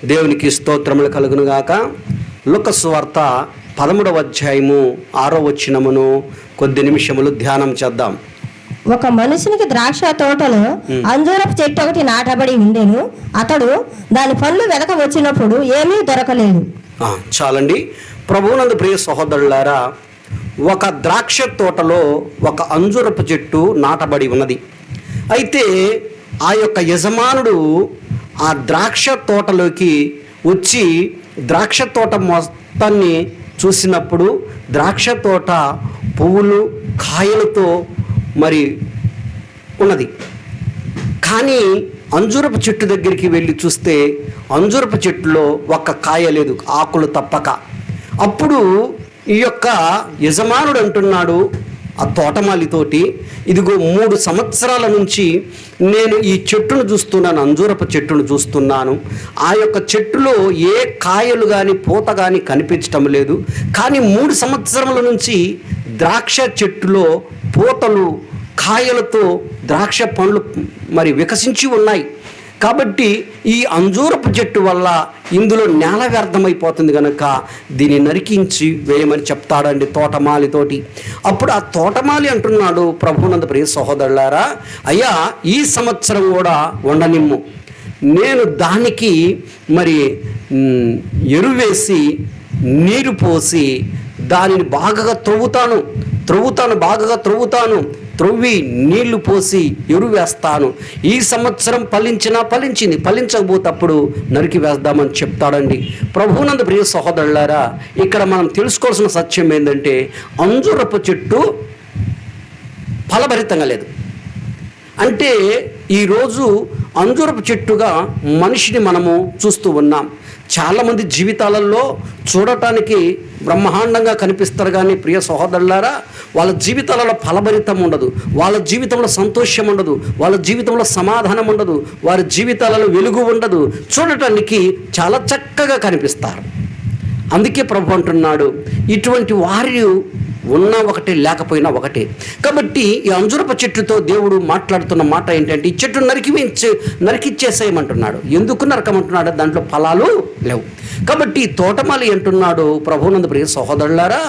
దేవునికి స్తోత్రములు కలుగునుగాక. లూకా సువార్త 13వ అధ్యాయము 6వ వచనమును కొద్ది నిమిషములు ధ్యానం చేద్దాం. ఒక మనుషునికి ద్రాక్ష తోటలో అంజూరపు చెట్టు ఒకటి నాటబడి ఉండెను. అతడు దాని పండ్లు వెదక వచ్చినప్పుడు ఏమీ దొరకలేదు. చాలండి. ప్రభువునందు ప్రియ సహోదరులారా, ఒక ద్రాక్ష తోటలో ఒక అంజూరపు చెట్టు నాటబడి ఉన్నది. అయితే ఆ యొక్క యజమానుడు ఆ ద్రాక్ష తోటలోకి వచ్చి ద్రాక్ష తోట మొత్తాన్ని చూసినప్పుడు ద్రాక్ష తోట పువ్వులు కాయలతో మరి ఉన్నది. కానీ అంజూరపు చెట్టు దగ్గరికి వెళ్ళి చూస్తే అంజూరపు చెట్టులో ఒక్క కాయ లేదు, ఆకులు తప్పక. అప్పుడు ఈ యొక్క యజమానుడు అంటున్నాడు ఆ తోటమాలితోటి, ఇదిగో 3 సంవత్సరాల నుంచి నేను ఈ చెట్టును చూస్తున్నాను, అంజూరపు చెట్టును చూస్తున్నాను. ఆ యొక్క చెట్టులో ఏ కాయలు కానీ పూత కానీ కనిపించటం లేదు. కానీ 3 సంవత్సరముల నుంచి ద్రాక్ష చెట్టులో పూతలు కాయలతో ద్రాక్ష పండ్లు మరి వికసించి ఉన్నాయి. కాబట్టి ఈ అంజూరపు చెట్టు వల్ల ఇందులో నేల వ్యర్థమైపోతుంది కనుక దీన్ని నరికించి వేయమని చెప్తాడండి తోటమాలితోటి. అప్పుడు ఆ తోటమాలి అంటున్నాడు, ప్రభువునందు ప్రియ సహోదరులారా, అయ్యా ఈ సంవత్సరం కూడా ఉండనిమ్ము, నేను దానికి మరి ఎరువేసి నీరు పోసి దానిని బాగా త్రవ్వి నీళ్లు పోసి ఎరువు వేస్తాను. ఈ సంవత్సరం ఫలించింది, ఫలించకపోతప్పుడు నరికి వేద్దామని చెప్తాడండి. ప్రభువునందు ప్రియ సహోదరులారా, ఇక్కడ మనం తెలుసుకోవాల్సిన సత్యం ఏంటంటే అంజూరపు చెట్టు ఫలభరితంగా లేదు. అంటే ఈరోజు అంజూరపు చెట్టుగా మనిషిని మనము చూస్తూ ఉన్నాం. చాలామంది జీవితాలలో చూడటానికి బ్రహ్మాండంగా కనిపిస్తారు, కానీ ప్రియ సహోదరులారా, వాళ్ళ జీవితాలలో ఫలభరితం ఉండదు, వాళ్ళ జీవితంలో సంతోషం ఉండదు, వాళ్ళ జీవితంలో సమాధానం ఉండదు, వారి జీవితాలలో వెలుగు ఉండదు. చూడటానికి చాలా చక్కగా కనిపిస్తారు. అందుకే ప్రభు అంటున్నాడు, ఇటువంటి వారి ఉన్నా ఒకటే, లేకపోయినా ఒకటే. కాబట్టి ఈ అంజూరపు చెట్టుతో దేవుడు మాట్లాడుతున్న మాట ఏంటంటే, ఈ చెట్టు నరికిచ్చేసేయమంటున్నాడు. ఎందుకు నరకమంటున్నాడు? దాంట్లో ఫలాలు లేవు. కాబట్టి తోటమాలి అంటున్నాడు, ప్రభువునందు ప్రియ సహోదరులారా,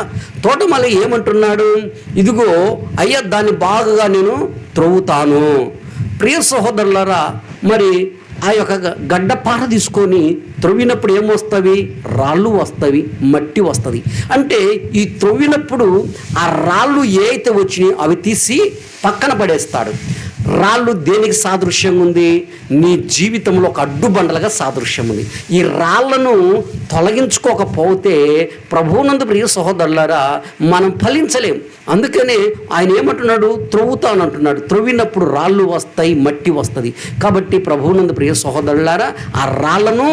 తోటమాలి ఏమంటున్నాడు? ఇదిగో అయ్యా, దాన్ని బాగా నేను త్రవ్వుతాను. ప్రియ సహోదరులారా, మరి ఆ యొక్క గడ్డపార తీసుకొని త్రవ్వినప్పుడు ఏమొస్తవి? రాళ్ళు వస్తవి, మట్టి వస్తుంది. అంటే ఈ త్రవ్వినప్పుడు ఆ రాళ్ళు ఏ అయితే వచ్చినాయో అవి తీసి పక్కన పడేస్తాడు. రాళ్ళు దేనికి సాదృశ్యం ఉంది? నీ జీవితంలో ఒక అడ్డుబండలుగా సాదృశ్యం ఉంది. ఈ రాళ్లను తొలగించుకోకపోతే ప్రభువునందు ప్రియ సహోదరులారా, మనం ఫలించలేం. అందుకనే ఆయన ఏమంటున్నాడు? త్రవ్వుతాను అంటున్నాడు. త్రవ్వినప్పుడు రాళ్ళు వస్తాయి, మట్టి వస్తుంది. కాబట్టి ప్రభువునందు ప్రియ సహోదరులారా, ఆ రాళ్లను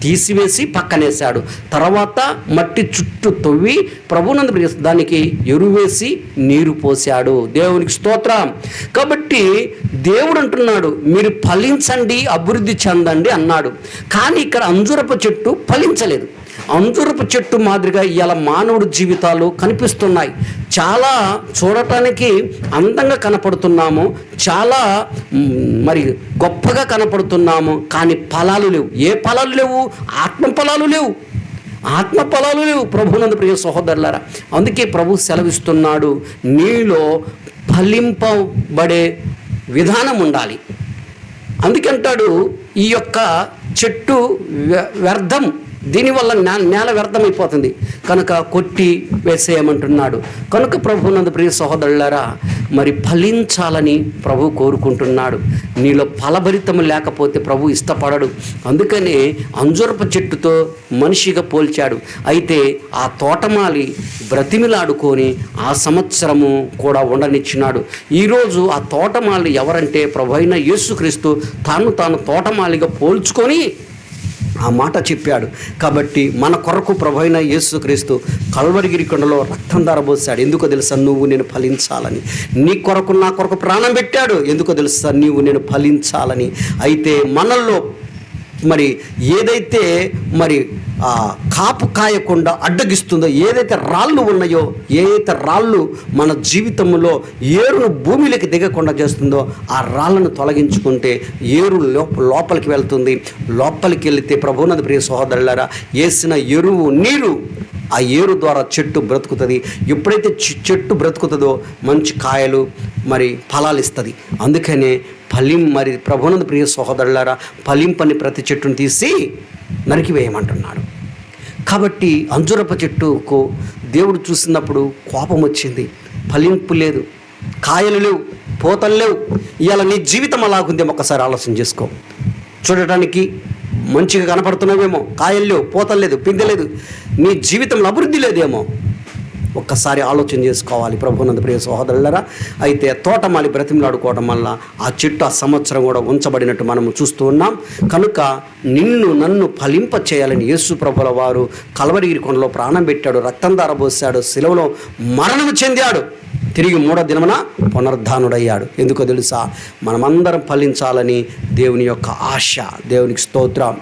తీసివేసి పక్కనేశాడు. తర్వాత మట్టి చుట్టూ తవ్వి ప్రభువునందు ప్రియ దానికి ఎరువేసి నీరు పోశాడు. దేవునికి స్తోత్రం. కాబట్టి దేవుడు అంటున్నాడు, మీరు ఫలించండి, అభివృద్ధి చెందండి అన్నాడు. కానీ ఇక్కడ అంజూరపు చెట్టు ఫలించలేదు. అంజూరపు చెట్టు మాదిరిగా ఇలా మానవుడి జీవితాలు కనిపిస్తున్నాయి. చాలా చూడటానికి అందంగా కనపడుతున్నాము, చాలా మరి గొప్పగా కనపడుతున్నాము, కానీ ఫలాలు లేవు. ఏ ఫలాలు లేవు? ఆత్మ ఫలాలు లేవు. ప్రభువునందు ప్రియ సహోదరులారా, అందుకే ప్రభు సెలవిస్తున్నాడు, నీలో ఫలింపబడే విధానం ఉండాలి. అందుకంటాడు, ఈ యొక్క చెట్టు వ్యర్థం, దీనివల్ల నేల వ్యర్థమైపోతుంది కనుక కొట్టి వేసేయమంటున్నాడు. కనుక ప్రభువునందు ప్రియ సహోదరులారా, మరి ఫలించాలని ప్రభు కోరుకుంటున్నాడు. నీలో ఫలభరితం లేకపోతే ప్రభు ఇష్టపడడు. అందుకనే అంజూరపు చెట్టుతో మనిషిగా పోల్చాడు. అయితే ఆ తోటమాలి బ్రతిమిలాడుకొని ఆ సంవత్సరము కూడా ఉండనిచ్చినాడు. ఈరోజు ఆ తోటమాలి ఎవరంటే ప్రభు అయిన యేసుక్రీస్తు తాను తోటమాలిగా పోల్చుకొని ఆ మాట చెప్పాడు. కాబట్టి మన కొరకు ప్రభువైన యేసుక్రీస్తు కల్వరిగిరి కొండలో రక్తం ధారపోసాడు. ఎందుకో తెలుసా? నువ్వు నేను ఫలించాలని. నీ కొరకు నా కొరకు ప్రాణం పెట్టాడు. ఎందుకో తెలుసా? నీవు నేను ఫలించాలని. అయితే మనల్లో మరి ఏదైతే మరి కాపు కాయకుండా అడ్డగిస్తుందో, ఏదైతే రాళ్ళు ఉన్నాయో, ఏదైతే రాళ్ళు మన జీవితంలో ఏరును భూమిలోకి దిగకుండా చేస్తుందో ఆ రాళ్ళను తొలగించుకుంటే ఏరు లోపలికి వెళ్తుంది. లోపలికి వెళితే ప్రభువునందు ప్రియ సహోదరులారా, వేసిన ఎరువు నీరు ఆ ఏరు ద్వారా చెట్టు బ్రతుకుతుంది. ఎప్పుడైతే చెట్టు బ్రతుకుతుందో మంచి కాయలు మరి ఫలాలు ఇస్తుంది. అందుకనే మరి ప్రభువునందు ప్రియ సహోదరులారా, ఫలింపని ప్రతి చెట్టును తీసి నరికివేయమంటున్నాడు. కాబట్టి అంజూరపు చెట్టుకు దేవుడు చూసినప్పుడు కోపం వచ్చింది. ఫలింపు లేదు, కాయలు లేవు, పూతలు లేవు. ఇవాళ నీ జీవితం అలాగుందేమో ఒకసారి ఆలోచన చేసుకో. చూడటానికి మంచిగా కనపడుతున్నావేమో, కాయలు లేవు, పూతలు లేదు, పిందె లేదు, నీ జీవితంలో అభివృద్ధి లేదేమో. ఒక్కసారి ఆలోచన చేసుకోవాలి ప్రభువునందు ప్రియ సహోదరులారా. అయితే తోటమాలి బ్రతిమలాడుకోవడం వల్ల ఆ చెట్టు ఆ సంవత్సరం కూడా ఉంచబడినట్టు మనము చూస్తూ ఉన్నాం. కనుక నన్ను ఫలింప చేయాలని యేసు ప్రభుల వారు కల్వరిగిరి కొండలో ప్రాణం పెట్టాడు, రక్తం దారబోసాడు, శిలువలో మరణం చెందాడు, తిరిగి 3వ దినమున పునరుద్ధానుడయ్యాడు. ఎందుకో తెలుసా? మనమందరం ఫలించాలని దేవుని యొక్క ఆశ. దేవునికి స్తోత్రం.